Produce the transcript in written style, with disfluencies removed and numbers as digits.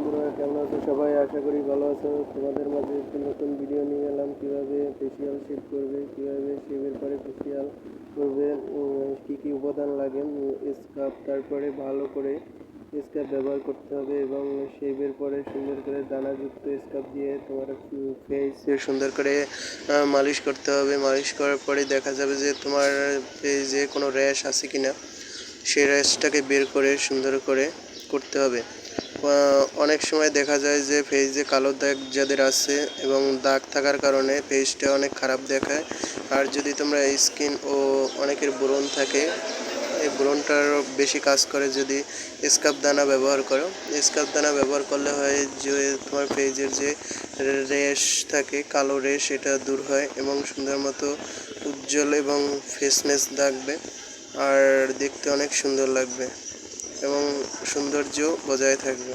বন্ধুরা, কেমন আছো সবাই? আশা করি ভালো আছো। তোমাদের মাঝে একটি নতুন ভিডিও নিয়ে এলাম। কিভাবে ফেসিয়াল শেভ করবে, কিভাবে শেভের পরে ফেসিয়াল করবে, কি কি উপাদান লাগে, স্কার্ফ, তারপরে ভালো করে স্কার্ফ ব্যবহার করতে হবে এবং শেভের পরে সুন্দর করে দানাযুক্ত স্কার্ফ দিয়ে তোমার ফেস সুন্দর করে মালিশ করতে হবে। মালিশ করার পরে দেখা যাবে যে তোমার ফেসে কোনো র্যাশ আছে কিনা, সেই র্যাশটাকে বের করে সুন্দর করে করতে হবে। অনেক সময় দেখা যায় যে ফেসে কালো দাগ যাদের আছে এবং দাগ থাকার কারণে ফেসটা অনেক খারাপ দেখায়। আর যদি তোমরা স্কিন ও অনেকের ব্রণ থাকে, এই ব্রণটার বেশি কাজ করে যদি স্কার্ফ দানা ব্যবহার করো। স্কার্ফ দানা ব্যবহার করলে হয় যে তোমার ফেসের যে রেশ থাকে, কালো রেশ, এটা দূর হয় এবং সুন্দর মতো উজ্জ্বল এবং ফ্রেশনেস থাকবে আর দেখতে অনেক সুন্দর লাগবে এবং সৌন্দর্য বজায় থাকবে।